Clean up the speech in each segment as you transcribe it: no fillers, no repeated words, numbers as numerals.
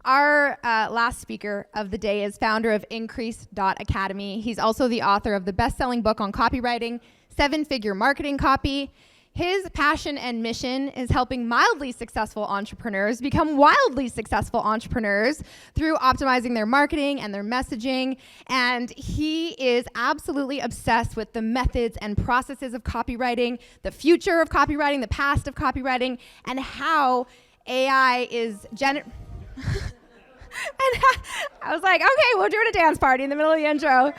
Our last speaker of the day is founder of Increase.Academy. He's also the author of the best-selling book on copywriting, 7-Figure Marketing Copy. His passion and mission is helping mildly successful entrepreneurs become wildly successful entrepreneurs through optimizing their marketing and their messaging. And he is absolutely obsessed with the methods and processes of copywriting, the future of copywriting, the past of copywriting, and how AI is And I was like, okay, we're doing a dance party in the middle of the intro.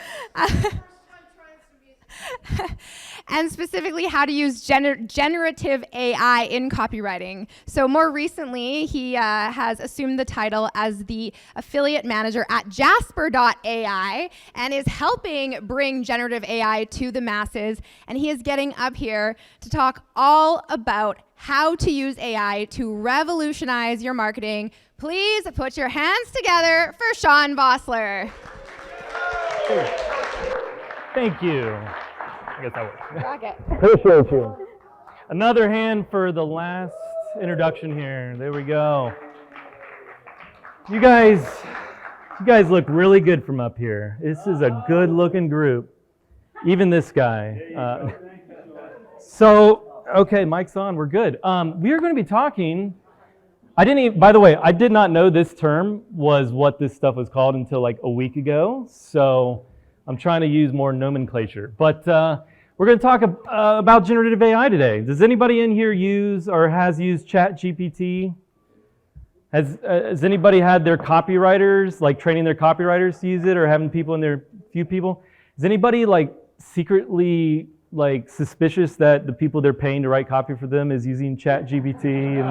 And specifically how to use generative AI in copywriting. So more recently, he has assumed the title as the affiliate manager at Jasper.ai and is helping bring generative AI to the masses. And he is getting up here to talk all about how to use AI to revolutionize your marketing. Please put your hands together for Sean Vossler. Thank you. I guess that works. Rocket. Appreciate you. Another hand for the last introduction here. There we go. You guys look really good from up here. This is a good-looking group. Even this guy. Okay, mic's on. We're good. We are going to be talking. By the way, I did not know this term was what this stuff was called until like a week ago. So I'm trying to use more nomenclature. But we're going to talk about generative AI today. Does anybody in here use or has used ChatGPT? Has anybody had their copywriters, like training their copywriters to use it, or having people in there, few people? Is anybody like secretly like suspicious that the people they're paying to write copy for them is using ChatGPT?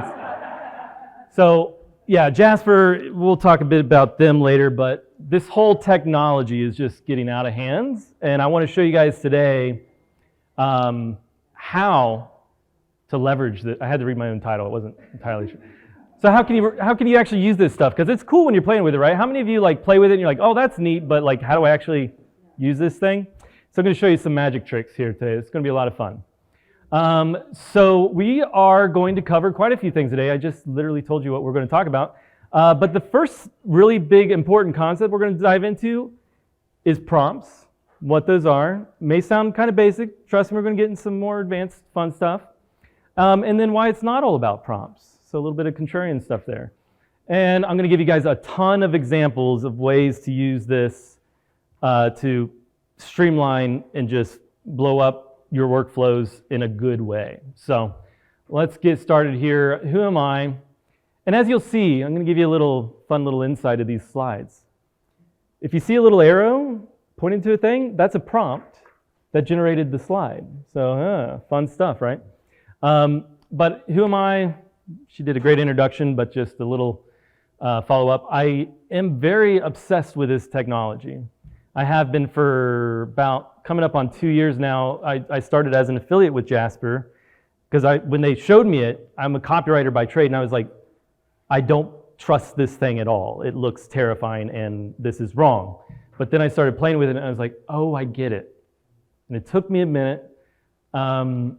So yeah, Jasper, we'll talk a bit about them later, but this whole technology is just getting out of hands, and I want to show you guys today how to leverage I had to read my own title, it wasn't entirely sure. So how can you actually use this stuff? Because it's cool when you're playing with it, right? How many of you like play with it and you're like, oh, that's neat, but like, how do I actually use this thing? So I'm going to show you some magic tricks here today. It's going to be a lot of fun. So we are going to cover quite a few things today. I just literally told you what we're going to talk about. But the first really big important concept we're going to dive into is prompts. What those are. May sound kind of basic. Trust me, we're going to get into some more advanced fun stuff. And then why it's not all about prompts. So a little bit of contrarian stuff there. And I'm going to give you guys a ton of examples of ways to use this to streamline and just blow up your workflows in a good way. So let's get started here. Who am I? And as you'll see, I'm going to give you a fun little insight of these slides. If you see a little arrow pointing to a thing, that's a prompt that generated the slide. So fun stuff, right? But who am I? She did a great introduction, but just a little follow-up. I am very obsessed with this technology. I have been for about coming up on 2 years now. I started as an affiliate with Jasper because when they showed me it, I'm a copywriter by trade, and I was like, I don't trust this thing at all. It looks terrifying, and this is wrong. But then I started playing with it, and I was like, oh, I get it. And it took me a minute, and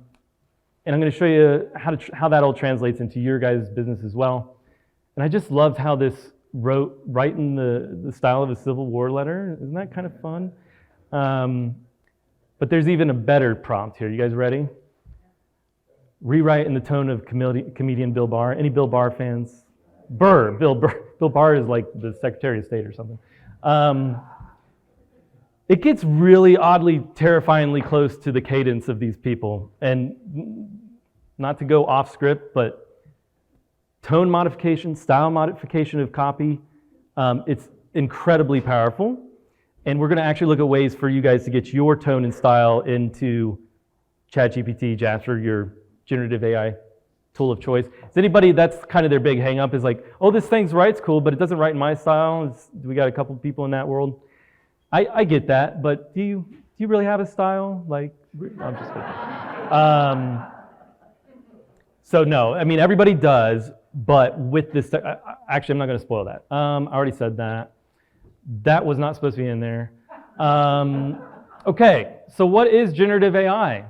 I'm going to show you how that all translates into your guys' business as well. And I just loved how this wrote right in the style of a Civil War letter. Isn't that kind of fun? But there's even a better prompt here. You guys ready? Rewrite in the tone of comedian Bill Barr. Any Bill Barr fans? Bill Barr is like the Secretary of State or something. It gets really oddly, terrifyingly close to the cadence of these people. And not to go off script, but tone modification, style modification of copy, it's incredibly powerful. And we're going to actually look at ways for you guys to get your tone and style into ChatGPT, Jasper, your generative AI tool of choice. Is anybody, that's kind of their big hang up, is like, oh, this thing's writes cool, but it doesn't write in my style. We got a couple people in that world. I get that, but do you really have a style? Like, I'm just kidding. So no, I mean, everybody does, but with this, actually, I'm not going to spoil that. I already said that. That was not supposed to be in there. Okay, so what is generative AI?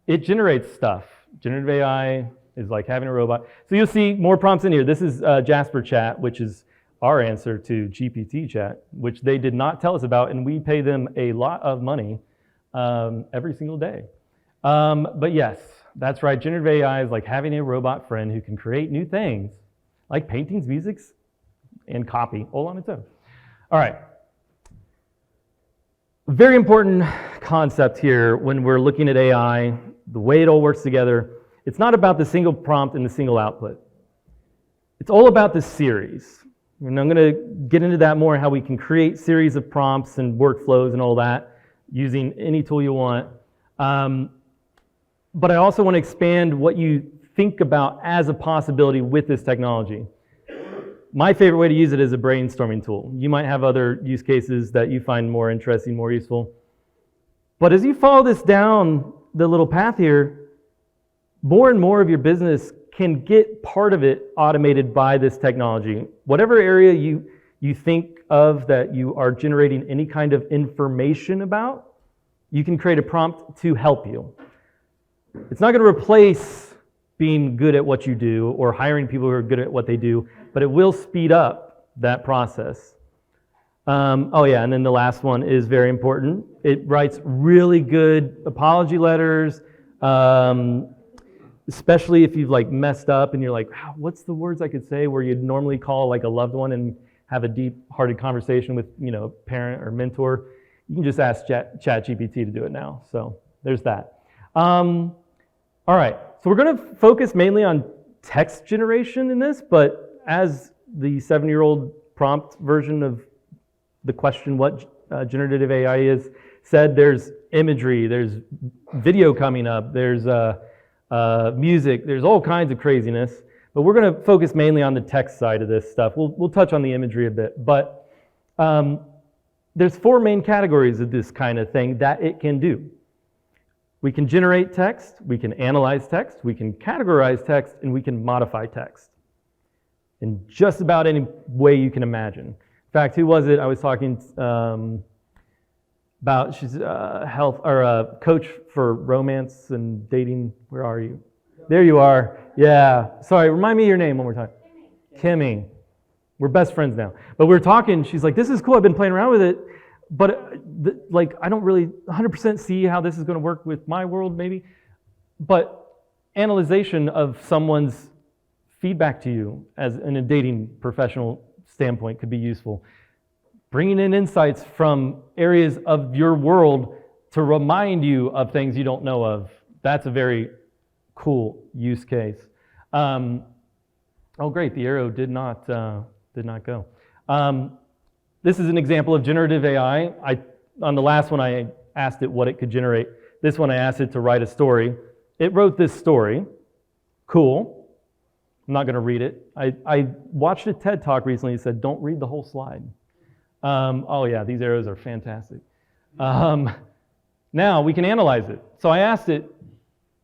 It generates stuff. Generative AI is like having a robot. So you'll see more prompts in here. This is Jasper Chat, which is our answer to GPT chat, which they did not tell us about, and we pay them a lot of money every single day. But yes, that's right. Generative AI is like having a robot friend who can create new things, like paintings, musics, and copy, all on its own. All right. Very important concept here when we're looking at AI, the way it all works together. It's not about the single prompt and the single output. It's all about the series. And I'm going to get into that more, how we can create series of prompts and workflows and all that using any tool you want. But I also want to expand what you think about as a possibility with this technology. My favorite way to use it is a brainstorming tool. You might have other use cases that you find more interesting, more useful. But as you follow this down the little path here, more and more of your business can get part of it automated by this technology. Whatever area you think of that you are generating any kind of information about, you can create a prompt to help you. It's not going to replace being good at what you do or hiring people who are good at what they do, but it will speed up that process. Oh yeah, and then the last one is very important. It writes really good apology letters, especially if you've like messed up and you're like, what's the words I could say, where you'd normally call like a loved one and have a deep-hearted conversation with, a parent or mentor. You can just ask ChatGPT to do it now. So there's that. All right, so we're going to focus mainly on text generation in this, but as the 7-year-old prompt version of the question, what generative AI is, said, there's imagery, there's video coming up, there's music, there's all kinds of craziness, but we're going to focus mainly on the text side of this stuff. We'll touch on the imagery a bit, but there's 4 main categories of this kind of thing that it can do. We can generate text, we can analyze text, we can categorize text, and we can modify text in just about any way you can imagine. In fact, who was it I was talking about? She's health or a coach for romance and dating. Where are you? There you are. Yeah. Sorry, remind me of your name one more time. Kimmy. We're best friends now. But we're talking, she's like, this is cool, I've been playing around with it, but I don't really 100% see how this is going to work with my world maybe. But analyzation of someone's feedback to you as in a dating professional standpoint could be useful. Bringing in insights from areas of your world to remind you of things you don't know of. That's a very cool use case. Oh great, the arrow did not go. This is an example of generative AI. On the last one, I asked it what it could generate. This one, I asked it to write a story. It wrote this story. Cool. I'm not going to read it. I watched a TED Talk recently that said, don't read the whole slide. Oh yeah, these arrows are fantastic. Now we can analyze it. So I asked it,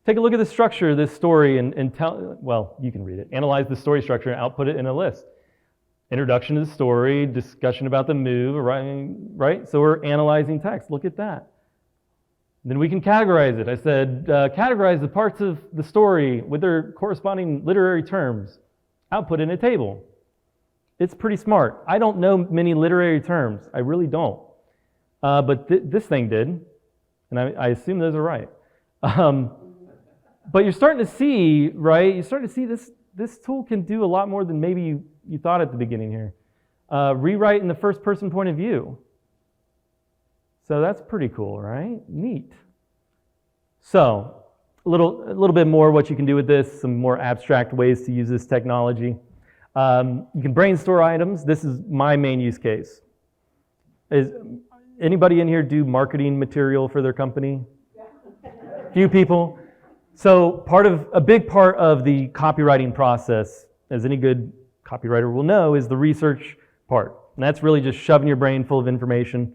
take a look at the structure of this story and tell, well, you can read it. Analyze the story structure and output it in a list. Introduction to the story, discussion about the move, right? So we're analyzing text. Look at that. Then we can categorize it. I said, categorize the parts of the story with their corresponding literary terms. Output in a table. It's pretty smart. I don't know many literary terms. I really don't. But this thing did, and I assume those are right. But you're starting to see, right? You're starting to see this tool can do a lot more than maybe you thought at the beginning here. Rewrite in the first person point of view. So that's pretty cool, right? Neat. So a little bit more what you can do with this, some more abstract ways to use this technology. You can brainstorm items. This is my main use case. Is anybody in here do marketing material for their company? Few people. So a big part of the copywriting process, as any good copywriter will know, is the research part. And that's really just shoving your brain full of information.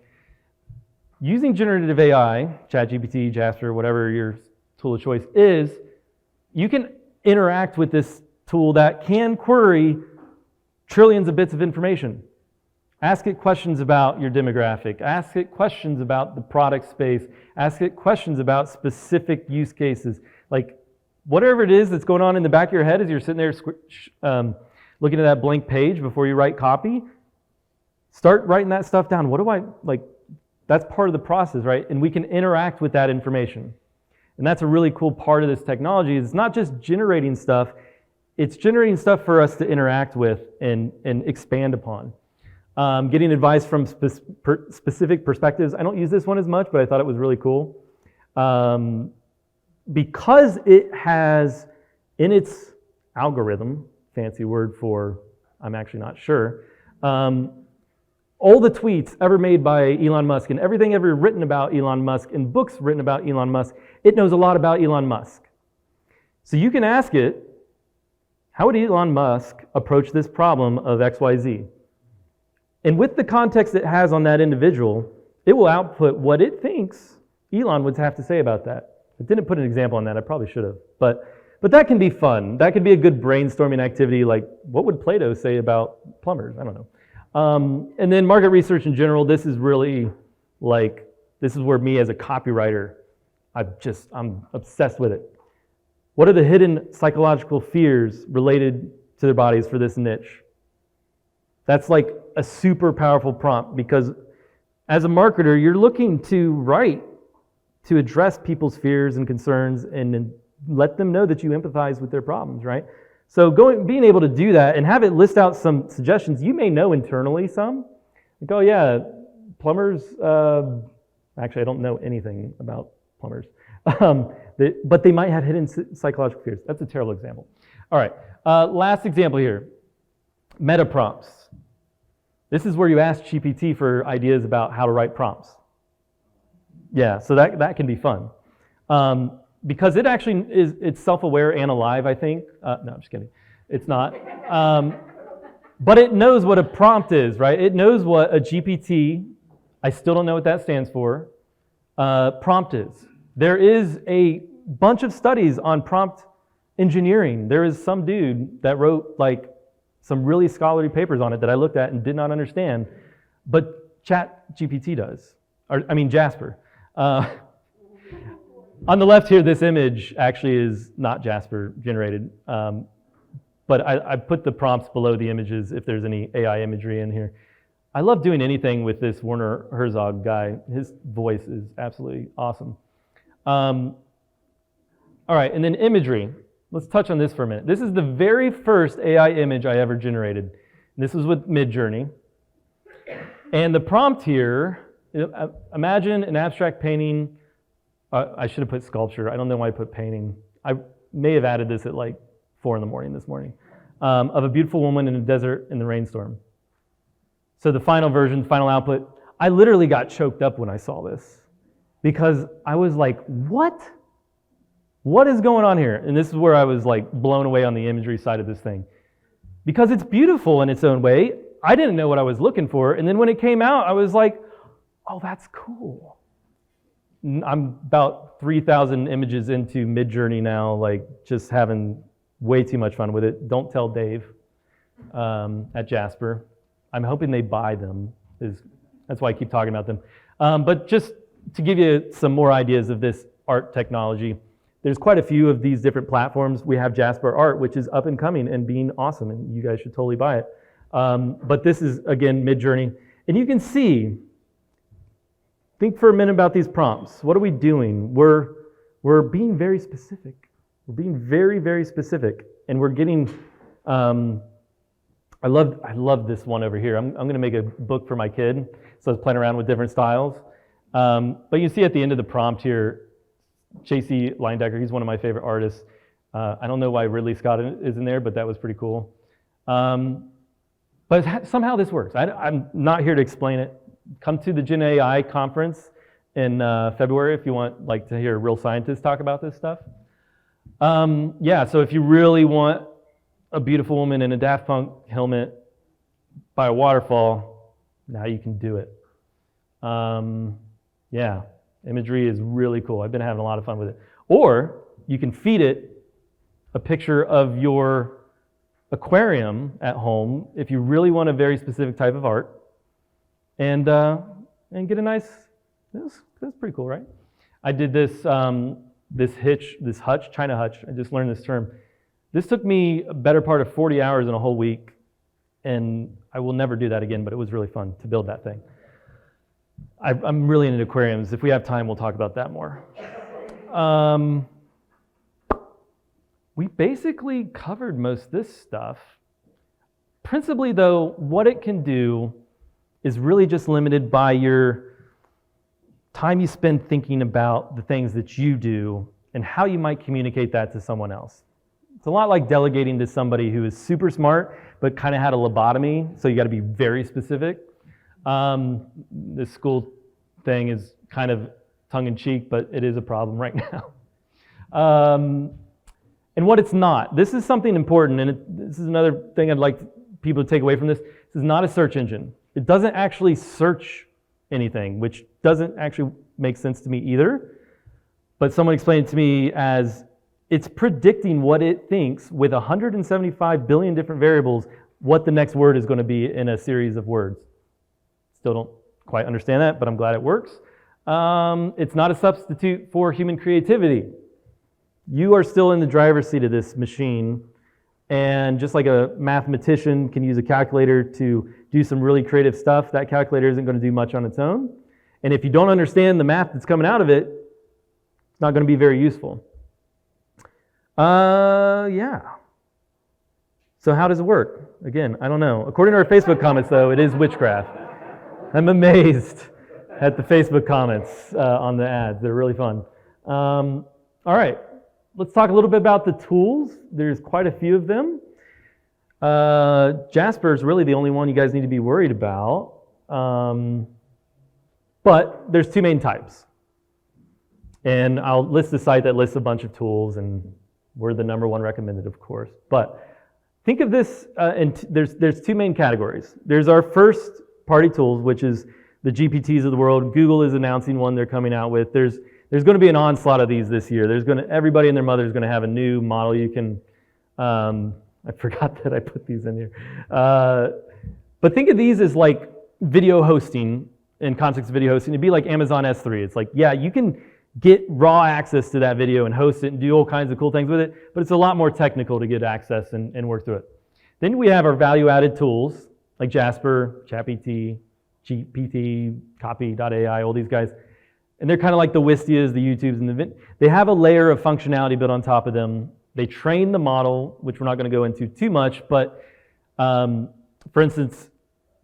Using generative AI, ChatGPT, Jasper, whatever your tool of choice is, you can interact with this tool that can query trillions of bits of information. Ask it questions about your demographic. Ask it questions about the product space. Ask it questions about specific use cases. Like whatever it is that's going on in the back of your head as you're sitting there looking at that blank page before you write copy, start writing that stuff down. What do I, like, that's part of the process, right? And we can interact with that information. And that's a really cool part of this technology. It's not just generating stuff, it's generating stuff for us to interact with and expand upon. Getting advice from specific perspectives. I don't use this one as much, but I thought it was really cool. Because it has in its algorithm, fancy word for, I'm actually not sure, all the tweets ever made by Elon Musk and everything ever written about Elon Musk and books written about Elon Musk, it knows a lot about Elon Musk. So you can ask it, how would Elon Musk approach this problem of XYZ? And with the context it has on that individual, it will output what it thinks Elon would have to say about that. I didn't put an example on that, I probably should have. But that can be fun. That could be a good brainstorming activity, like what would Plato say about plumbers? I don't know. And then market research in general, this is really like, this is where me as a copywriter, I'm obsessed with it. What are the hidden psychological fears related to their bodies for this niche? That's like a super powerful prompt because as a marketer, you're looking to write to address people's fears and concerns and let them know that you empathize with their problems, right? So being able to do that and have it list out some suggestions, you may know internally some. Like, oh yeah, plumbers, actually I don't know anything about plumbers. But they might have hidden psychological fears. That's a terrible example. All right, last example here, meta prompts. This is where you ask GPT for ideas about how to write prompts. Yeah, so that can be fun. Because it actually it's self-aware and alive, I think. No, I'm just kidding. It's not. But it knows what a prompt is, right? It knows what a GPT, I still don't know what that stands for, prompt is. There is a bunch of studies on prompt engineering. There is some dude that wrote like some really scholarly papers on it that I looked at and did not understand, but ChatGPT does. Jasper. On the left here, this image actually is not Jasper generated, but I put the prompts below the images if there's any AI imagery in here. I love doing anything with this Werner Herzog guy. His voice is absolutely awesome. All right, and then imagery. Let's touch on this for a minute. This is the very first AI image I ever generated. This was with Midjourney. And the prompt here, imagine an abstract painting. I should have put sculpture. I don't know why I put painting. I may have added this at like 4 a.m. this morning. Of a beautiful woman in a desert in the rainstorm. So the final version, final output, I literally got choked up when I saw this because I was like, what? What is going on here? And this is where I was like blown away on the imagery side of this thing. Because it's beautiful in its own way. I didn't know what I was looking for. And then when it came out, I was like, oh, that's cool. I'm about 3,000 images into Midjourney now, like just having way too much fun with it. Don't tell Dave at Jasper. I'm hoping they buy them. That's why I keep talking about them. But just to give you some more ideas of this art technology, there's quite a few of these different platforms. We have Jasper Art, which is up and coming and being awesome, and you guys should totally buy it. But this is, again, Midjourney. And you can see, think for a minute about these prompts. What are we doing? We're being very specific. We're being very, very specific. And we're getting, I love this one over here. I'm going to make a book for my kid. So I was playing around with different styles. But you see at the end of the prompt here, J.C. Leyendecker, he's one of my favorite artists. I don't know why Ridley Scott is in there, but that was pretty cool. But somehow this works. I'm not here to explain it. Come to the Gen AI conference in February if you want to hear real scientists talk about this stuff. So if you really want a beautiful woman in a Daft Punk helmet by a waterfall, now you can do it. Imagery is really cool. I've been having a lot of fun with it. Or you can feed it a picture of your aquarium at home if you really want a very specific type of art, and get a nice. That's pretty cool, right? I did this China hutch. I just learned this term. This took me a better part of 40 hours in a whole week, and I will never do that again, but it was really fun to build that thing. I'm really into aquariums. If we have time, we'll talk about that more. We basically covered most of this stuff. Principally, though, what it can do is really just limited by your time you spend thinking about the things that you do and how you might communicate that to someone else. It's a lot like delegating to somebody who is super smart, but kind of had a lobotomy, so you got to be very specific. This school thing is kind of tongue-in-cheek, but it is a problem right now. And what it's not. This is something important, and this is another thing I'd like people to take away from this. This is not a search engine. It doesn't actually search anything, which doesn't actually make sense to me either. But someone explained it to me as it's predicting what it thinks with 175 billion different variables, what the next word is going to be in a series of words. Still don't quite understand that, but I'm glad it works. It's not a substitute for human creativity. You are still in the driver's seat of this machine, and just like a mathematician can use a calculator to do some really creative stuff, that calculator isn't going to do much on its own. And if you don't understand the math that's coming out of it, it's not going to be very useful. Yeah. So how does it work? Again, I don't know. According to our Facebook comments, though, it is witchcraft. I'm amazed at the Facebook comments on the ads. They're really fun. All right. Let's talk a little bit about the tools. There's quite a few of them. Jasper is really the only one you guys need to be worried about. But there's two main types. And I'll list a site that lists a bunch of tools, and we're the number one recommended, of course. But think of this, there's two main categories. There's our first party tools, which is the GPTs of the world. Google is announcing one they're coming out with. There's going to be an onslaught of these this year. Everybody and their mother is going to have a new model. You can, I forgot that I put these in here. But think of these as like video hosting, in context of video hosting. It'd be like Amazon S3. It's like, yeah, you can get raw access to that video and host it and do all kinds of cool things with it, but it's a lot more technical to get access and work through it. Then we have our value-added tools like Jasper, ChatGPT, GPT, copy.ai, all these guys. And they're kind of like the Wistias, the YouTubes, and they have a layer of functionality built on top of them. They train the model, which we're not going to go into too much, but for instance,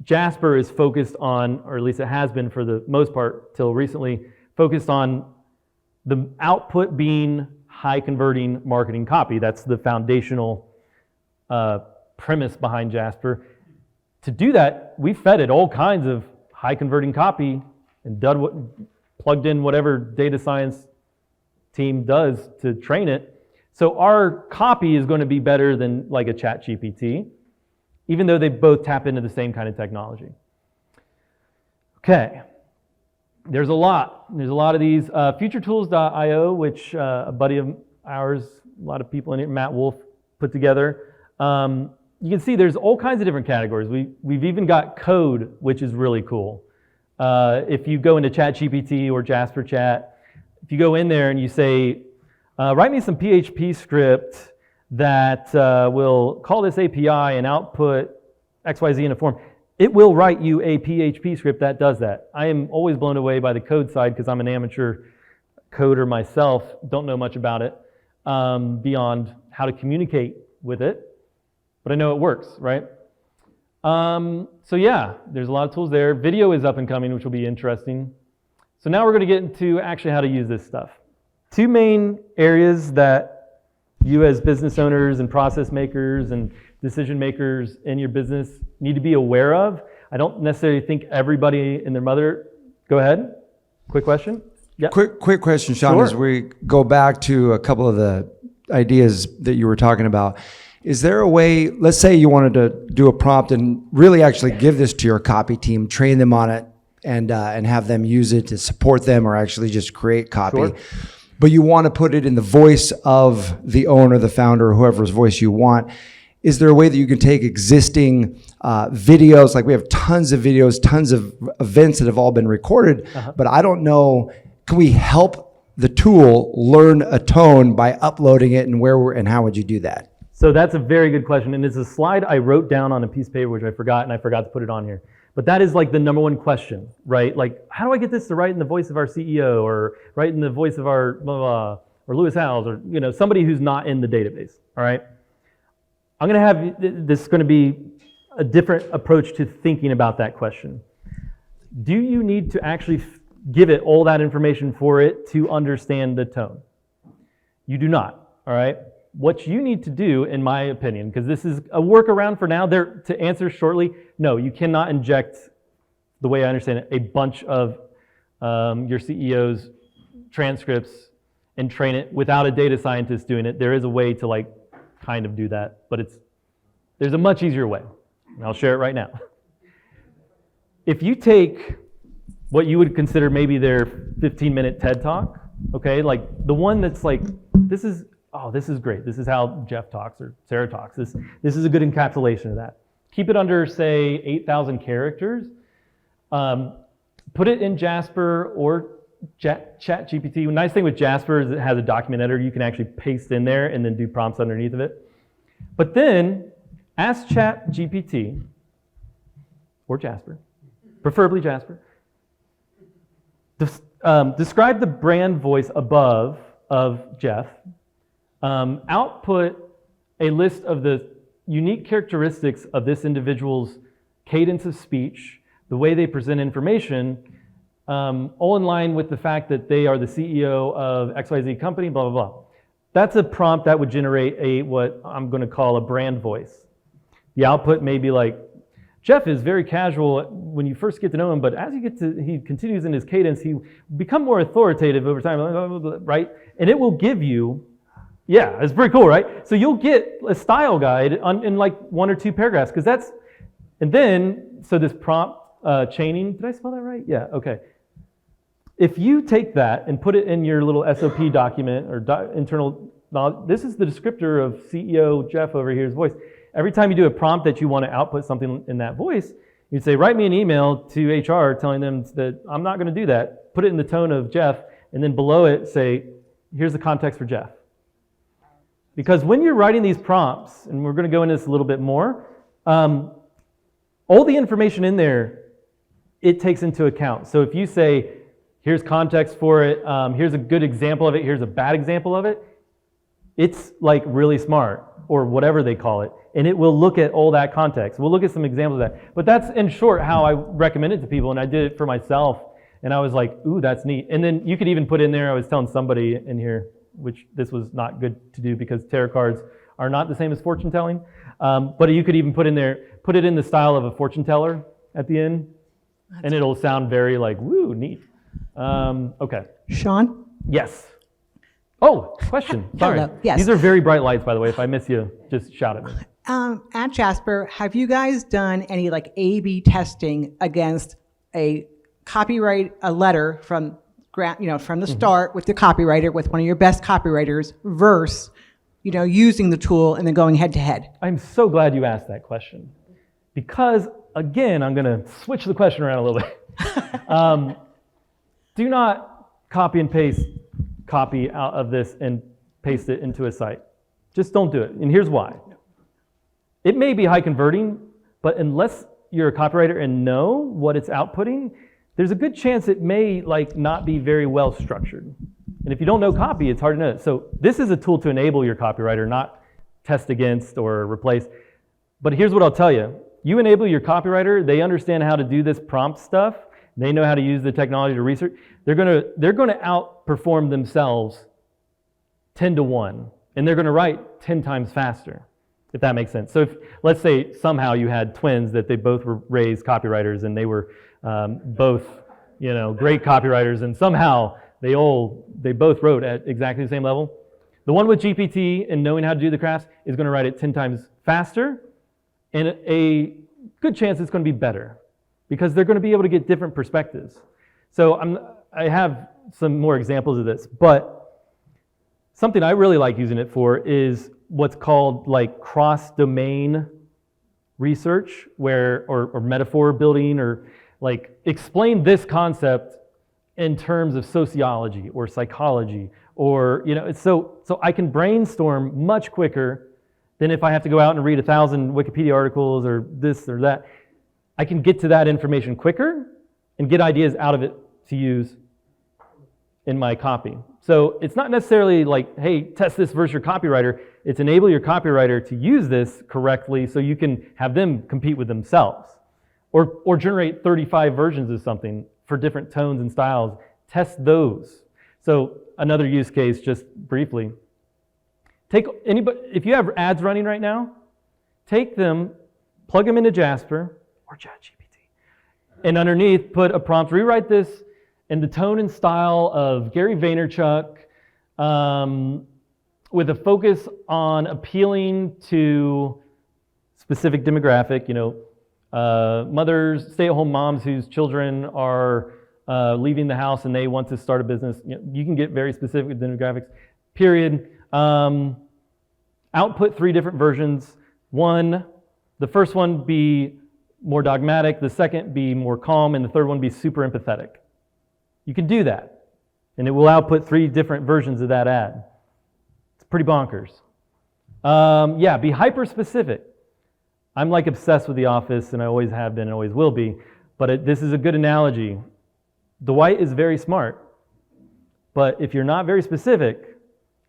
Jasper is focused on, or at least it has been for the most part till recently, focused on the output being high converting marketing copy. That's the foundational premise behind Jasper. To do that, we fed it all kinds of high converting copy and plugged in whatever data science team does to train it. So our copy is going to be better than like a ChatGPT, even though they both tap into the same kind of technology. Okay. There's a lot of these. Futuretools.io, which a buddy of ours, a lot of people in here, Matt Wolf, put together. You can see there's all kinds of different categories. We've even got code, which is really cool. If you go into ChatGPT or Jasper Chat, if you go in there and you say, write me some PHP script that will call this API and output XYZ in a form, it will write you a PHP script that does that. I am always blown away by the code side because I'm an amateur coder myself, don't know much about it beyond how to communicate with it, but I know it works, right? So yeah, there's a lot of tools there. Video is up and coming, which will be interesting. So now we're going to get into actually how to use this stuff. Two main areas that you as business owners and process makers and decision makers in your business need to be aware of. I don't necessarily think everybody and their mother. Go ahead. Quick question. Yeah. Quick question, Sean, Sure. as we go back to a couple of the ideas that you were talking about. Is there a way, let's say you wanted to do a prompt and really actually give this to your copy team, train them on it, and have them use it to support them or actually just create copy. Sure. But you want to put it in the voice of the owner, the founder, or whoever's voice you want. Is there a way that you can take existing videos, like we have tons of videos, tons of events that have all been recorded, but I don't know, can we help the tool learn a tone by uploading it, and and how would you do that? So that's a very good question, and it's a slide I wrote down on a piece of paper, which I forgot, and I forgot to put it on here. But that is like the number one question, right? Like, how do I get this to write in the voice of our CEO, or write in the voice of our blah, blah, or Lewis Howes, or somebody who's not in the database, all right? I'm gonna have, this is gonna be a different approach to thinking about that question. Do you need to actually give it all that information for it to understand the tone? You do not, all right? What you need to do, in my opinion, because this is a workaround for now, to answer shortly, no, you cannot inject, the way I understand it, a bunch of your CEO's transcripts and train it without a data scientist doing it. There is a way to like kind of do that, but there's a much easier way. And I'll share it right now. If you take what you would consider maybe their 15-minute TED Talk, okay, like the one that's like, this is great. This is how Jeff talks or Sarah talks. This is a good encapsulation of that. Keep it under, say, 8,000 characters. Put it in Jasper or ChatGPT. The nice thing with Jasper is it has a document editor. You can actually paste in there and then do prompts underneath of it. But then ask ChatGPT or Jasper, preferably Jasper, describe the brand voice above of Jeff. Output a list of the unique characteristics of this individual's cadence of speech, the way they present information, all in line with the fact that they are the CEO of XYZ company, blah, blah, blah. That's a prompt that would generate what I'm going to call a brand voice. The output may be like, Jeff is very casual when you first get to know him, but as he continues in his cadence, he become more authoritative over time, right? And it will give you, yeah, it's pretty cool, right? So you'll get a style guide in like 1 or 2 paragraphs, because that's, and then, so this prompt chaining, did I spell that right? Yeah, okay. If you take that and put it in your little SOP document or internal knowledge, this is the descriptor of CEO Jeff over here's voice. Every time you do a prompt that you want to output something in that voice, you'd say, write me an email to HR telling them that I'm not going to do that. Put it in the tone of Jeff, and then below it say, here's the context for Jeff. Because when you're writing these prompts, and we're going to go into this a little bit more, all the information in there, it takes into account. So if you say, here's context for it, here's a good example of it, here's a bad example of it, it's like really smart, or whatever they call it, and it will look at all that context. We'll look at some examples of that. But that's, in short, how I recommend it to people, and I did it for myself, and I was like, ooh, that's neat. And then you could even put in there, I was telling somebody in here, which this was not good to do because tarot cards are not the same as fortune telling, but you could even put in there, put it in the style of a fortune teller at the end, and it'll sound very like, woo, neat. Okay. Sean? Yes. Oh, question. Sorry. Hello. Yes. These are very bright lights, by the way. If I miss you, just shout at me. At Jasper, have you guys done any like A/B testing against a letter from the start with the copywriter, with one of your best copywriters, versus using the tool and then going head to head? I'm so glad you asked that question, because again, I'm going to switch the question around a little bit. Do not copy and paste copy out of this and paste it into a site. Just don't do it. And here's why. It may be high converting, but unless you're a copywriter and know what it's outputting, there's a good chance it may not be very well structured. And if you don't know copy, it's hard to know it. So this is a tool to enable your copywriter, not test against or replace. But here's what I'll tell you. You enable your copywriter, they understand how to do this prompt stuff. They know how to use the technology to research. They're gonna outperform themselves 10-to-1, and they're gonna write 10 times faster, if that makes sense. So if, let's say somehow you had twins that they both were raised copywriters and they were both great copywriters, and somehow they both wrote at exactly the same level. The one with GPT and knowing how to do the crafts is gonna write it 10 times faster, and a good chance it's gonna be better, because they're going to be able to get different perspectives. So I have some more examples of this, but something I really like using it for is what's called cross-domain research, or metaphor building, or explain this concept in terms of sociology or psychology, or so I can brainstorm much quicker Then if I have to go out and read 1,000 Wikipedia articles or this or that, I can get to that information quicker and get ideas out of it to use in my copy. So it's not necessarily like, hey, test this versus your copywriter. It's enable your copywriter to use this correctly so you can have them compete with themselves. Or generate 35 versions of something for different tones and styles. Test those. So another use case, just briefly. If you have ads running right now, take them, plug them into Jasper or ChatGPT, and underneath put a prompt, rewrite this in the tone and style of Gary Vaynerchuk, with a focus on appealing to specific demographic, mothers, stay-at-home moms whose children are leaving the house and they want to start a business. You can get very specific with demographics, period. Output 3 different versions. The first one be more dogmatic, the second be more calm, and the third one be super empathetic. You can do that, and it will output 3 different versions of that ad. It's pretty bonkers. Be hyper-specific. I'm like obsessed with The Office, and I always have been and always will be, but this is a good analogy. Dwight is very smart, but if you're not very specific,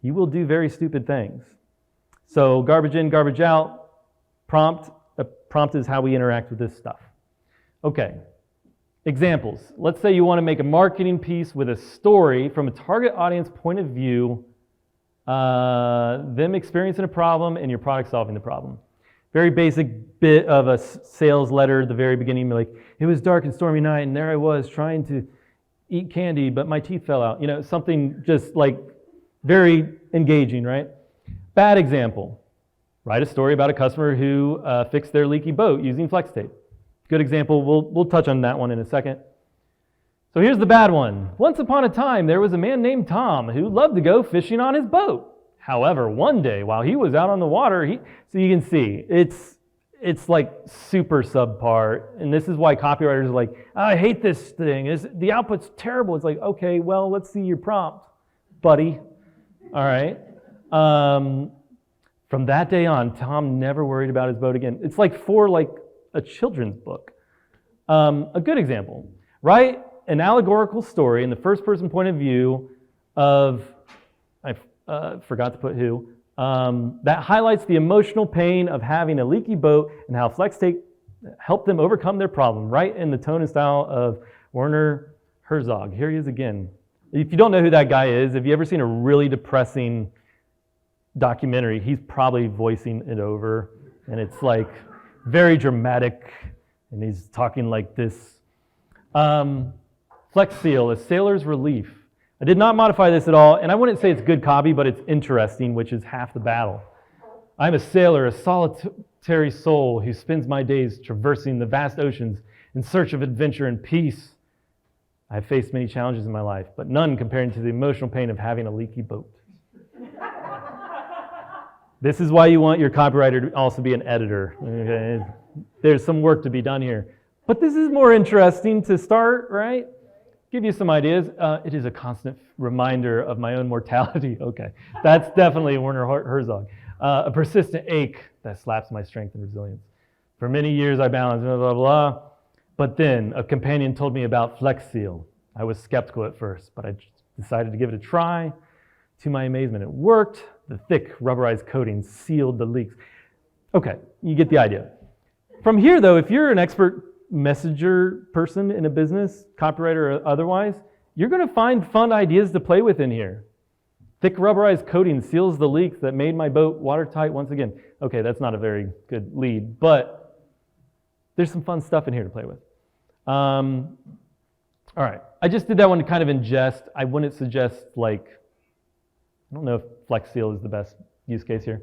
you will do very stupid things. So garbage in, garbage out, prompt. A prompt is how we interact with this stuff. Okay, examples. Let's say you want to make a marketing piece with a story from a target audience point of view, them experiencing a problem and your product solving the problem. Very basic bit of a sales letter at the very beginning, like, it was dark and stormy night and there I was trying to eat candy, but my teeth fell out. Something just like very engaging, right? Bad example. Write a story about a customer who fixed their leaky boat using flex tape. Good example. We'll touch on that one in a second. So here's the bad one. Once upon a time, there was a man named Tom who loved to go fishing on his boat. However, one day while he was out on the water, so you can see, it's like super subpar. And this is why copywriters are like, I hate this thing. The output's terrible. It's like, okay, well, let's see your prompt, buddy. All right. From that day on, Tom never worried about his boat again. It's like a children's book. A good example, write an allegorical story in the first person point of view of, I forgot to put who, that highlights the emotional pain of having a leaky boat and how flex tape helped them overcome their problem, right in the tone and style of Werner Herzog. Here he is again. If you don't know who that guy is, have you ever seen a really depressing documentary? He's probably voicing it over, and it's like very dramatic, and he's talking like this. Flex Seal, a sailor's relief. I did not modify this at all, and I wouldn't say it's good copy, but it's interesting, which is half the battle. I'm a sailor, a solitary soul who spends my days traversing the vast oceans in search of adventure and peace. I've faced many challenges in my life, but none comparing to the emotional pain of having a leaky boat. This is why you want your copywriter to also be an editor. Okay? There's some work to be done here. But this is more interesting to start, right? Give you some ideas. It is a constant reminder of my own mortality. Okay, that's definitely Werner Herzog. A persistent ache that slaps my strength and resilience. For many years I balanced, blah, blah, blah. But then a companion told me about Flex Seal. I was skeptical at first, but I decided to give it a try. To my amazement, it worked. The thick rubberized coating sealed the leaks. Okay, you get the idea. From here, though, if you're an expert messenger person in a business, copywriter or otherwise, you're going to find fun ideas to play with in here. Thick rubberized coating seals the leaks that made my boat watertight once again. Okay, that's not a very good lead, but there's some fun stuff in here to play with. All right, I just did that one kind of in jest. I wouldn't suggest I don't know if Flex Seal is the best use case here.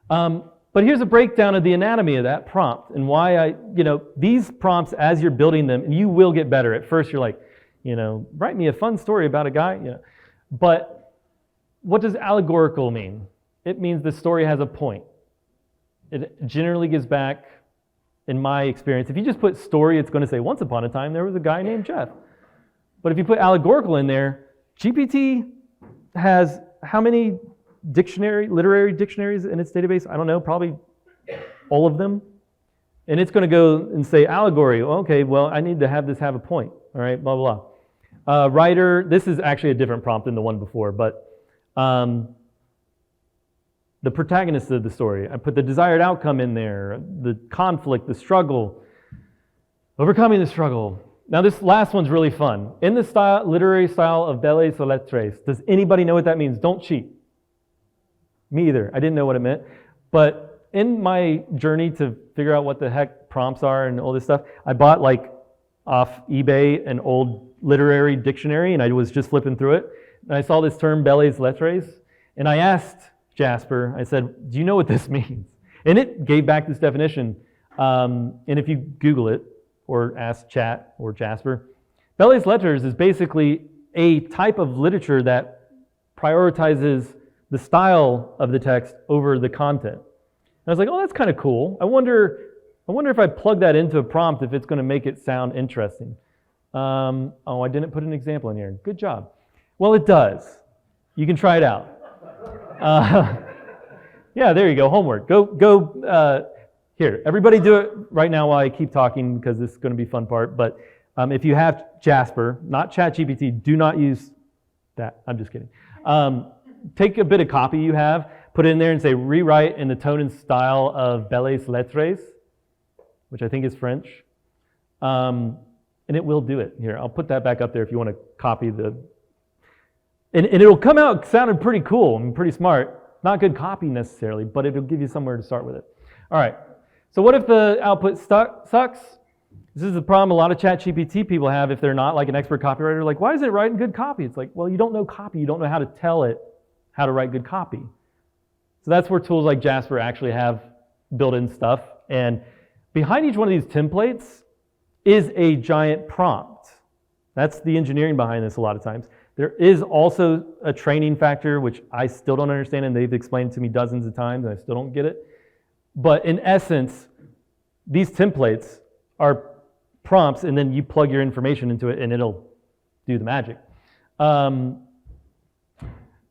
But here's a breakdown of the anatomy of that prompt and why these prompts, as you're building them, you will get better. At first you're like, write me a fun story about a guy, But what does allegorical mean? It means the story has a point. It generally gives back, in my experience, if you just put story, it's going to say, once upon a time, there was a guy named Jeff. But if you put allegorical in there, GPT has how many literary dictionaries in its database. I don't know, probably all of them. And it's going to go and say allegory. Okay, well, I need to have this have a point. All right, blah, blah, blah. Writer, this is actually a different prompt than the one before, but the protagonist of the story. I put the desired outcome in there, the conflict, the struggle, overcoming the struggle. Now this last one's really fun. In the literary style of belles lettres. Does anybody know what that means? Don't cheat. Me either. I didn't know what it meant. But in my journey to figure out what the heck prompts are and all this stuff, I bought like off eBay an old literary dictionary, and I was just flipping through it. And I saw this term belles lettres, and I asked Jasper, I said, do you know what this means? And it gave back this definition. And if you Google it, or ask Chat or Jasper, belles lettres is basically a type of literature that prioritizes the style of the text over the content. And I was like, oh, that's kind of cool. I wonder if I plug that into a prompt, if it's going to make it sound interesting. Oh, I didn't put an example in here. Good job. Well, it does. You can try it out. Yeah, there you go. Homework. Go. Here, everybody do it right now while I keep talking, because this is going to be a fun part. But if you have Jasper, not ChatGPT, do not use that. I'm just kidding. Take a bit of copy you have, put it in there and say, rewrite in the tone and style of belles lettres, which I think is French. And it will do it. Here, I'll put that back up there if you want to copy the... And it'll come out sounding pretty cool and pretty smart. Not good copy necessarily, but it'll give you somewhere to start with it. All right. So what if the output sucks? This is the problem a lot of ChatGPT people have if they're not like an expert copywriter. Like, why is it writing good copy? It's like, well, you don't know copy. You don't know how to tell it how to write good copy. So that's where tools like Jasper actually have built-in stuff. And behind each one of these templates is a giant prompt. That's the engineering behind this a lot of times. There is also a training factor, which I still don't understand, and they've explained it to me dozens of times, and I still don't get it. But in essence, these templates are prompts, and then you plug your information into it, and it'll do the magic. So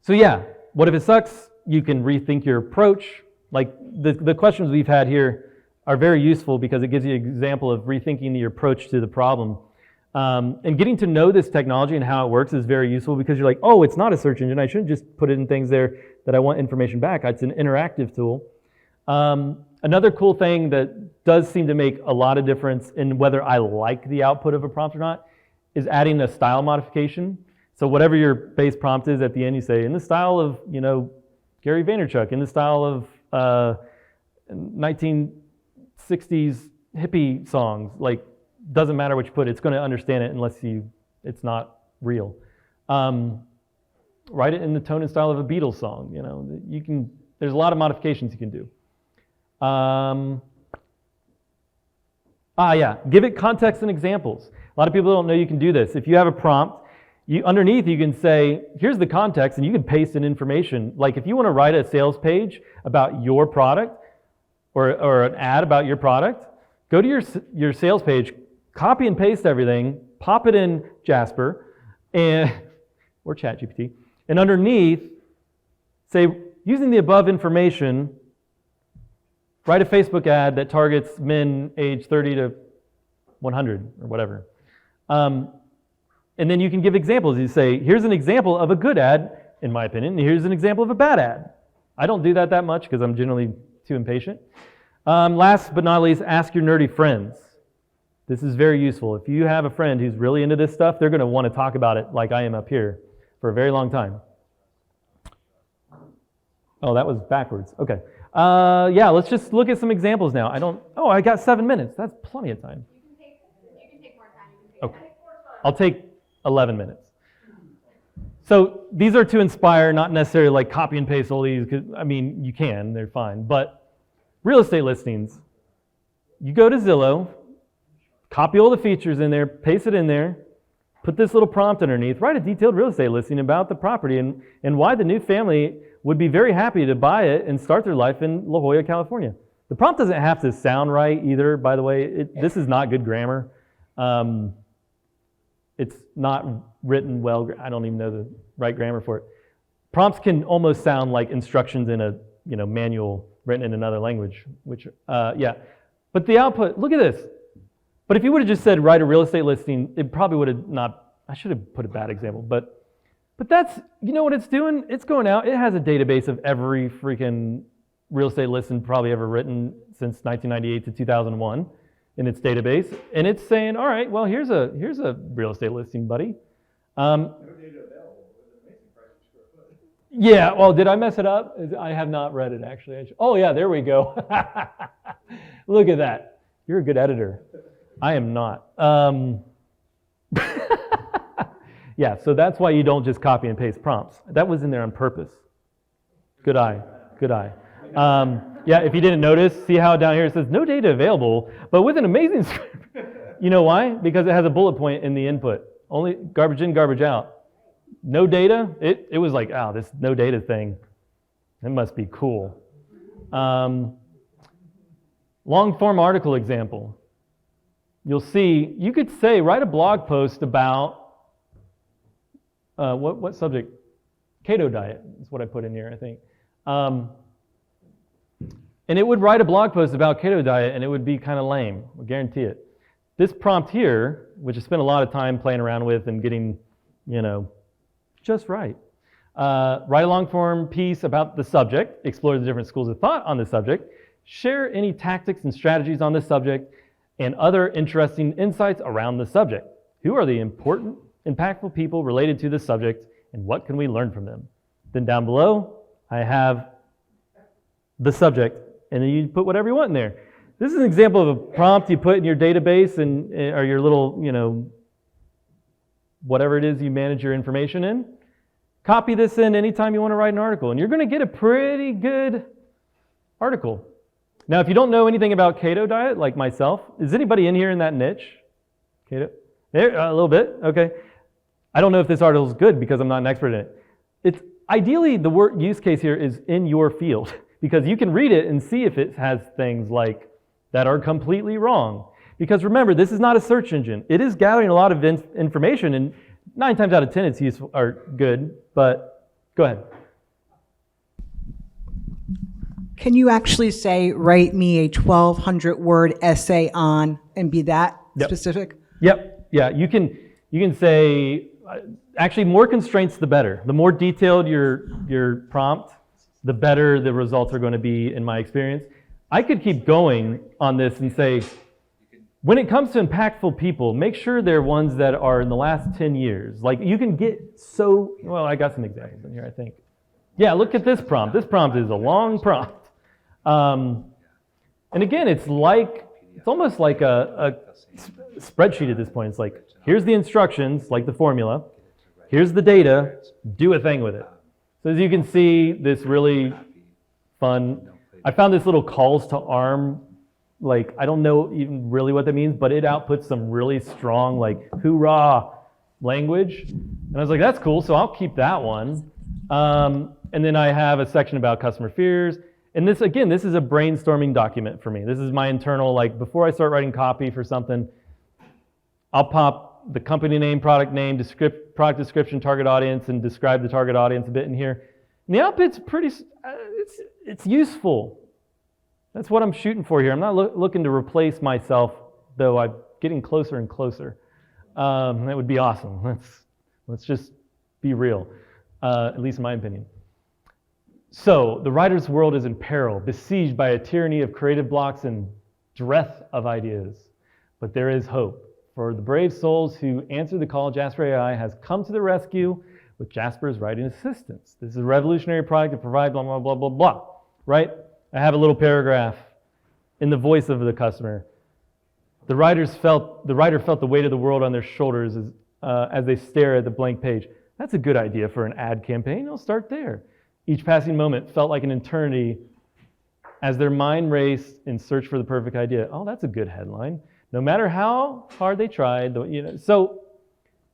yeah, what if it sucks? You can rethink your approach. Like the questions we've had here are very useful because it gives you an example of rethinking your approach to the problem. And getting to know this technology and how it works is very useful because you're like, oh, it's not a search engine. I shouldn't just put it in things there that I want information back. It's an interactive tool. Another cool thing that does seem to make a lot of difference in whether I like the output of a prompt or not is adding a style modification. So whatever your base prompt is, at the end you say, in the style of, Gary Vaynerchuk, in the style of 1960s hippie songs. Like, doesn't matter what you put, it's going to understand it unless it's not real. Write it in the tone and style of a Beatles song. There's a lot of modifications you can do. Give it context and examples. A lot of people don't know you can do this. If you have a prompt, underneath you can say, here's the context, and you can paste in information. Like if you want to write a sales page about your product or an ad about your product, go to your sales page, copy and paste everything, pop it in Jasper or ChatGPT, and underneath say, using the above information, write a Facebook ad that targets men age 30 to 100 or whatever. And then you can give examples. You say, here's an example of a good ad, in my opinion, and here's an example of a bad ad. I don't do that much because I'm generally too impatient. Last but not least, ask your nerdy friends. This is very useful. If you have a friend who's really into this stuff, they're going to want to talk about it like I am up here for a very long time. Oh, that was backwards. Okay. Let's just look at some examples now. I got 7 minutes. That's plenty of time. You can take more time. Okay. I'll take 11 minutes. So these are to inspire, not necessarily like copy and paste all these, because you can, they're fine. But real estate listings, you go to Zillow, copy all the features in there, paste it in there, put this little prompt underneath, write a detailed real estate listing about the property and why the new family would be very happy to buy it and start their life in La Jolla, California. The prompt doesn't have to sound right either, by the way. This is not good grammar. It's not written well. I don't even know the right grammar for it. prompts can almost sound like instructions in a manual written in another language, which, yeah. But the output, look at this. But if you would have just said write a real estate listing, it probably would have not, I should have put a bad example, but that's, you know what it's doing? It's going out, it has a database of every freaking real estate listing probably ever written since 1998 to 2001 in its database. And it's saying, all right, well, here's a real estate listing, buddy. Yeah, well, did I mess it up? I have not read it, actually. Oh, yeah, there we go. Look at that. You're a good editor. I am not. Yeah, so that's why you don't just copy and paste prompts. That was in there on purpose. Good eye, good eye. Yeah, if you didn't notice, see how down here it says no data available, but with an amazing script. You know why? Because it has a bullet point in the input. Only garbage in, garbage out. No data, it was like, oh, this no data thing, it must be cool. Long form article example. You'll see, you could say, write a blog post about, what subject? Keto diet is what I put in here, I think. And it would write a blog post about keto diet and it would be kind of lame, I guarantee it. This prompt here, which I spent a lot of time playing around with and getting, just right. Write a long form piece about the subject, explore the different schools of thought on the subject, share any tactics and strategies on this subject, and other interesting insights around the subject. Who are the important, impactful people related to the subject, and what can we learn from them? Then down below, I have the subject, and then you put whatever you want in there. This is an example of a prompt you put in your database or your little, whatever it is you manage your information in. Copy this in anytime you want to write an article, and you're going to get a pretty good article. Now, if you don't know anything about keto diet, like myself, is anybody in here in that niche? Keto? There, a little bit, okay. I don't know if this article is good because I'm not an expert in it. It's ideally, the word use case here is in your field because you can read it and see if it has things like that are completely wrong. Because remember, this is not a search engine. It is gathering a lot of information, and 9 times out of 10 it's useful or good, but go ahead. Can you actually say, write me a 1,200 word essay on, and be that specific? Yep, yeah, you can say, actually more constraints the better. The more detailed your prompt, the better the results are going to be in my experience. I could keep going on this and say, when it comes to impactful people, make sure they're ones that are in the last 10 years. Like you can get well, I got some examples in here, I think. Yeah, look at this prompt. This prompt is a long prompt. And again, it's almost like a spreadsheet at this point. It's like, here's the instructions, like the formula. Here's the data, do a thing with it. So as you can see, this really fun, I found this little calls to arm, like, I don't know even really what that means, but it outputs some really strong, like, hoorah language. And I was like, that's cool, so I'll keep that one. And then I have a section about customer fears. And this, again, this is a brainstorming document for me. This is my internal, like, before I start writing copy for something, I'll pop the company name, product name, product description, target audience, and describe the target audience a bit in here. And the output's pretty, it's useful. That's what I'm shooting for here. I'm not looking to replace myself, though I'm getting closer and closer. That would be awesome. Let's just be real, at least in my opinion. So, the writer's world is in peril, besieged by a tyranny of creative blocks and dearth of ideas. But there is hope. For the brave souls who answer the call, Jasper.ai has come to the rescue with Jasper's writing assistance. This is a revolutionary product to provide blah, blah, blah, blah, blah, right? I have a little paragraph in the voice of the customer. The writer felt the weight of the world on their shoulders as they stare at the blank page. That's a good idea for an ad campaign. I'll start there. Each passing moment felt like an eternity as their mind raced in search for the perfect idea. Oh, that's a good headline. No matter how hard they tried, so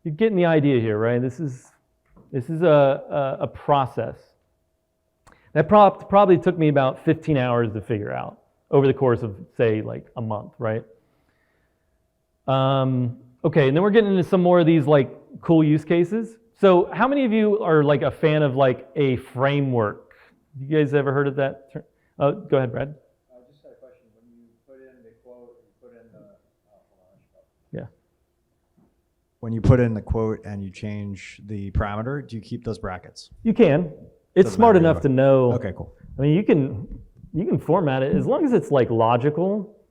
you're getting the idea here, right? This is a process. That probably took me about 15 hours to figure out over the course of, say, like a month, right? Okay, and then we're getting into some more of these like cool use cases. So how many of you are like a fan of like a framework? You guys ever heard of that term? Oh, go ahead, Brad. I just had a question. When you put in the quote, you put in the, Yeah. when you put in the quote and you change the parameter, do you keep those brackets? You can. It's Doesn't smart matter enough either to know. Okay, cool. I mean, you can format it as long as it's like logical.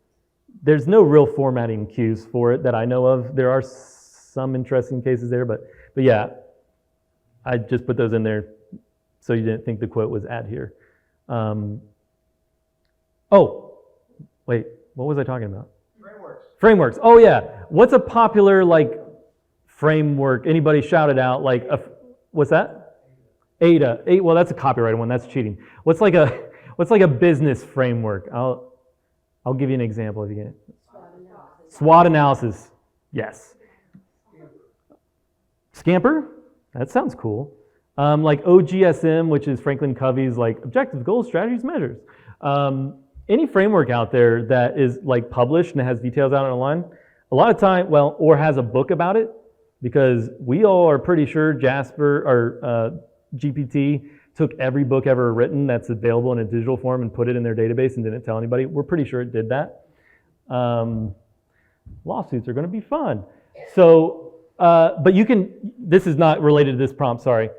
There's no real formatting cues for it that I know of. There are some interesting cases there, but yeah, I just put those in there so you didn't think the quote was at here. Oh, wait, what was I talking about? Frameworks. Oh yeah, what's a popular like framework? Anybody shout it out? Like what's that? Ada. Well, that's a copyrighted one. That's cheating. What's like a business framework? I'll give you an example if you get it. SWOT analysis. Yes. Scamper? That sounds cool. Like OGSM, which is Franklin Covey's like objectives, goals, strategies, measures. Any framework out there that is like published and has details out online, a lot of time, or has a book about it, because we all are pretty sure Jasper or GPT took every book ever written that's available in a digital form and put it in their database and didn't tell anybody. We're pretty sure it did that. Lawsuits are going to be fun. So, but you can, this is not related to this prompt, sorry.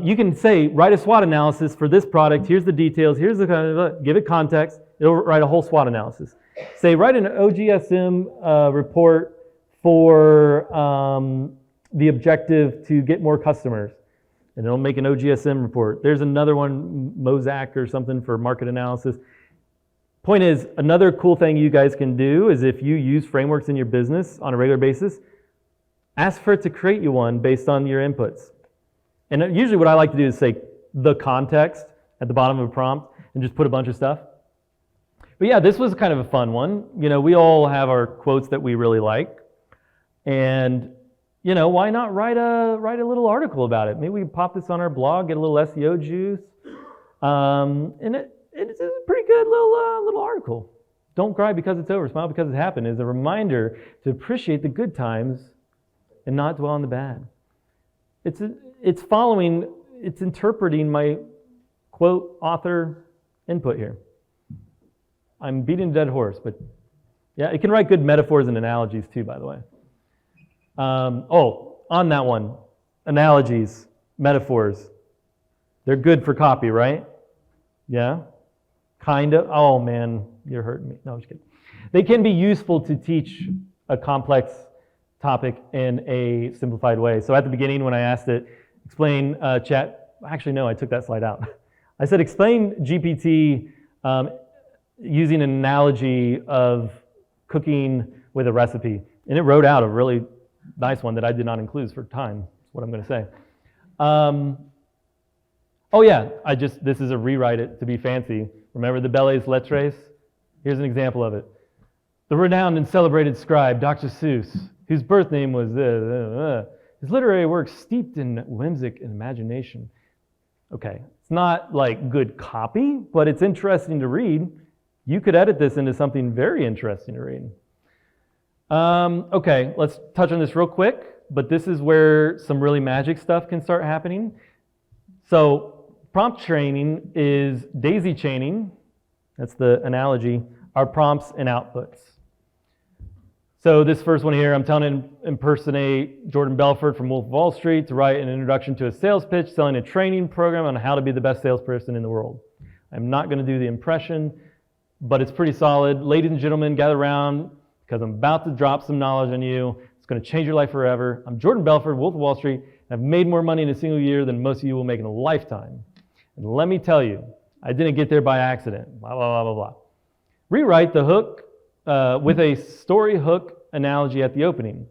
You can say, write a SWOT analysis for this product. Here's the details. Here's the kind of, give it context. It'll write a whole SWOT analysis. Say, write an OGSM report for the objective to get more customers. And it'll make an OGSM report. There's another one, Mosaic or something, for market analysis. Point is, another cool thing you guys can do is if you use frameworks in your business on a regular basis, ask for it to create you one based on your inputs. And usually what I like to do is say the context at the bottom of a prompt and just put a bunch of stuff. But yeah, this was kind of a fun one. You know, we all have our quotes that we really like. And you know, why not write a little article about it? Maybe we can pop this on our blog, get a little SEO juice. And it's a pretty good little article. Don't cry because it's over, smile because it happened. Is a reminder to appreciate the good times and not dwell on the bad. It's interpreting my quote author input here. I'm beating a dead horse, but yeah, it can write good metaphors and analogies too, by the way. On that one, analogies, metaphors, they're good for copy, right? Yeah? Kind of. Oh man, you're hurting me. No, I'm just kidding. They can be useful to teach a complex topic in a simplified way. So at the beginning when I asked it, explain actually no, I took that slide out. I said explain GPT using an analogy of cooking with a recipe. And it wrote out a really nice one that I did not include for time, is what I'm going to say. This is a rewrite it to be fancy. Remember the Belles Lettres? Here's an example of it. The renowned and celebrated scribe, Dr. Seuss, whose birth name was his literary works steeped in whimsic and imagination. Okay, it's not like good copy, but it's interesting to read. You could edit this into something very interesting to read. Okay, let's touch on this real quick, but this is where some really magic stuff can start happening. So prompt training is daisy chaining, that's the analogy, our prompts and outputs. So this first one here, I'm telling it to impersonate Jordan Belfort from Wolf of Wall Street to write an introduction to a sales pitch, selling a training program on how to be the best salesperson in the world. I'm not going to do the impression, but it's pretty solid. Ladies and gentlemen, gather around, because I'm about to drop some knowledge on you. It's going to change your life forever. I'm Jordan Belfort, Wolf of Wall Street, and I've made more money in a single year than most of you will make in a lifetime. And let me tell you, I didn't get there by accident, blah, blah, blah, blah, blah. Rewrite the hook with a story hook analogy at the opening.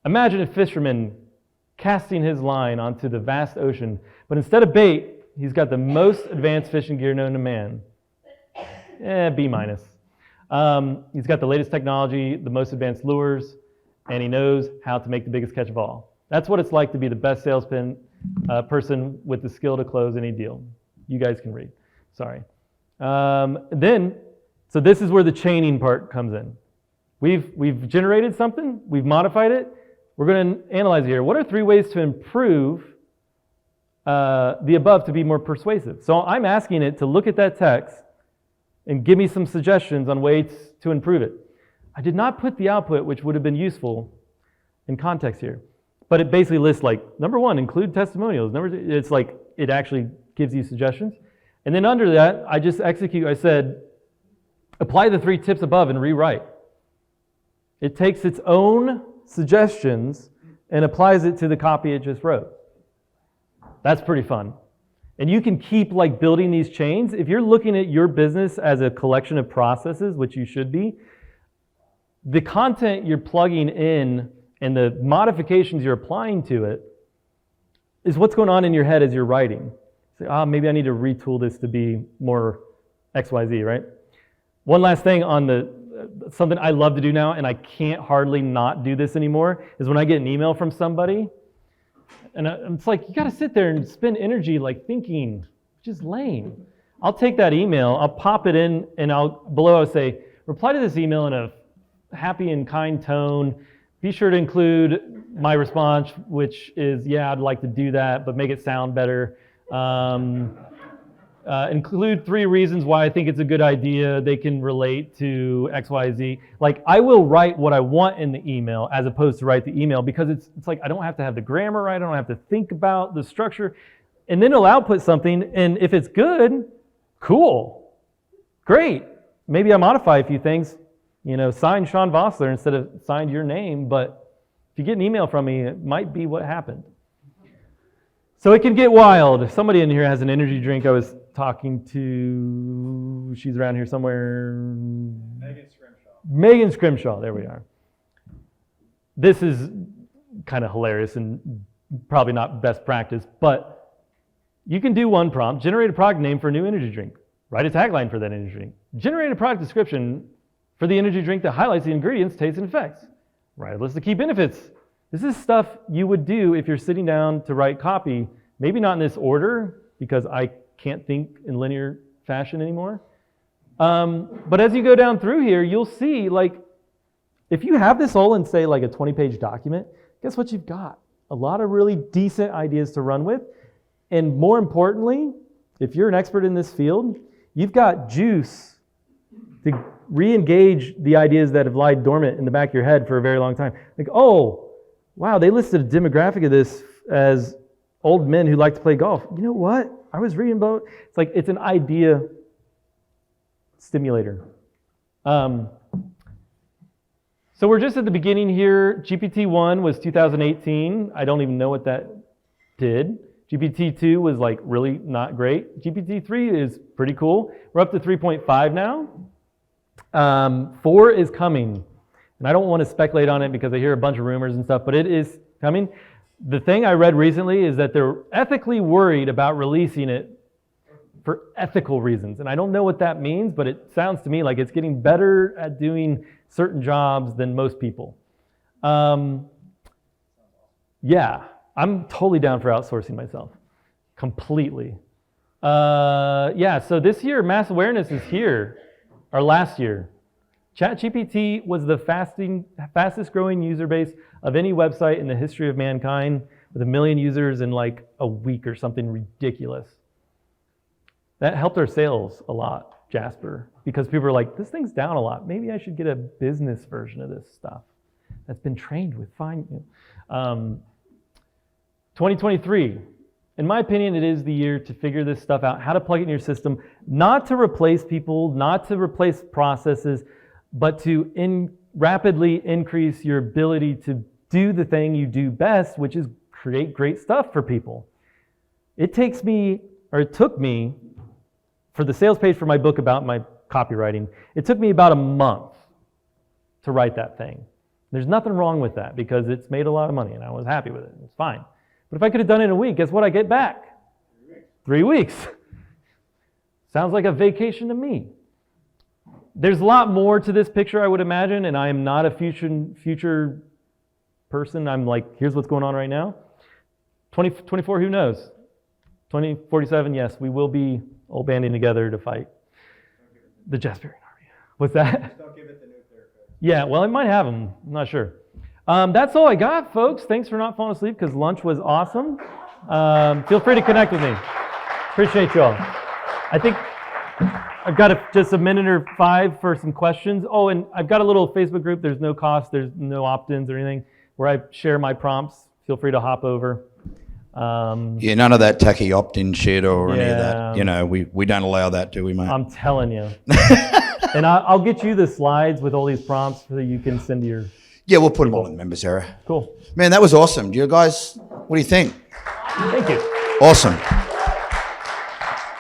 Imagine a fisherman casting his line onto the vast ocean, but instead of bait, he's got the most advanced fishing gear known to man. B minus. He's got the latest technology, the most advanced lures, and he knows how to make the biggest catch of all. That's what it's like to be the best salesman person with the skill to close any deal. You guys can read. Sorry. So this is where the chaining part comes in. We've generated something, we've modified it, We're going to analyze here. What are 3 ways to improve the above to be more persuasive? So I'm asking it to look at that text and give me some suggestions on ways to improve it. I did not put the output, which would have been useful in context here. But it basically lists like, number 1, include testimonials. Number 2, it's like, it actually gives you suggestions. And then under that, I just execute, I said, apply the 3 tips above and rewrite. It takes its own suggestions and applies it to the copy it just wrote. That's pretty fun. And you can keep like building these chains. If you're looking at your business as a collection of processes, which you should be, the content you're plugging in and the modifications you're applying to it is what's going on in your head as you're writing. Say, maybe I need to retool this to be more XYZ, right? One last thing on something I love to do now, and I can't hardly not do this anymore, is when I get an email from somebody, and it's like, you gotta sit there and spend energy like thinking, which is lame. I'll take that email, I'll pop it in, and below I'll say, reply to this email in a happy and kind tone. Be sure to include my response, which is, yeah, I'd like to do that, but make it sound better. Include 3 reasons why I think it's a good idea. They can relate to XYZ. Like, I will write what I want in the email as opposed to write the email, because it's like I don't have to have the grammar right. I don't have to think about the structure. And then it'll output something, and if it's good, cool, great. Maybe I modify a few things. Sign Sean Vossler instead of signed your name, but if you get an email from me, it might be what happened. So it can get wild. Somebody in here has an energy drink I was talking to. She's around here somewhere. Megan Scrimshaw, there we are. This is kind of hilarious and probably not best practice, but you can do one prompt, generate a product name for a new energy drink, write a tagline for that energy drink, generate a product description for the energy drink that highlights the ingredients, tastes, and effects, write a list of key benefits. This is stuff you would do if you're sitting down to write copy, maybe not in this order, because I can't think in linear fashion anymore. But as you go down through here, you'll see, like, if you have this all in, say, like a 20-page document, guess what you've got? A lot of really decent ideas to run with. And more importantly, if you're an expert in this field, you've got juice to re-engage the ideas that have lied dormant in the back of your head for a very long time. Like, oh, wow, they listed a demographic of this as old men who like to play golf. You know what? I was reading about, it's like, it's an idea stimulator. So we're just at the beginning here. GPT-1 was 2018. I don't even know what that did. GPT-2 was like really not great. GPT-3 is pretty cool. We're up to 3.5 now. 4 is coming. And I don't want to speculate on it because I hear a bunch of rumors and stuff, but it is coming. The thing I read recently is that they're ethically worried about releasing it for ethical reasons. And I don't know what that means, but it sounds to me like it's getting better at doing certain jobs than most people. Yeah, I'm totally down for outsourcing myself. Completely. Yeah, so this year, mass awareness is here. Or last year. ChatGPT was the fastest growing user base of any website in the history of mankind, with 1 million users in like a week or something ridiculous. That helped our sales a lot, Jasper, because people are like, this thing's down a lot. Maybe I should get a business version of this stuff that's been trained with fine. 2023, in my opinion, it is the year to figure this stuff out, how to plug it in your system, not to replace people, not to replace processes, but to rapidly increase your ability to do the thing you do best, which is create great stuff for people. It took me, for the sales page for my book about my copywriting, it took me about a month to write that thing. There's nothing wrong with that because it's made a lot of money and I was happy with it. It's fine. But if I could have done it in a week, guess what I get back? 3 weeks. Sounds like a vacation to me. There's a lot more to this picture, I would imagine, and I am not a future person. I'm like, here's what's going on right now. 2024, who knows? 2047, yes, we will be all banding together to fight the Jasper.ai army. What's that? Just don't give it the nuclear code. Yeah, well, it might have them. I'm not sure. That's all I got, folks. Thanks for not falling asleep because lunch was awesome. Feel free to connect with me. Appreciate y'all. I think I've got just a minute or 5 for some questions. Oh, and I've got a little Facebook group. There's no cost. There's no opt-ins or anything where I share my prompts. Feel free to hop over. Yeah, none of that tacky opt-in shit or any of that. You know, we don't allow that, do we, mate? I'm telling you. And I'll get you the slides with all these prompts so you can send your... Yeah, we'll put them all in the members area. Cool. Man, that was awesome. Do you guys, what do you think? Thank you. Awesome.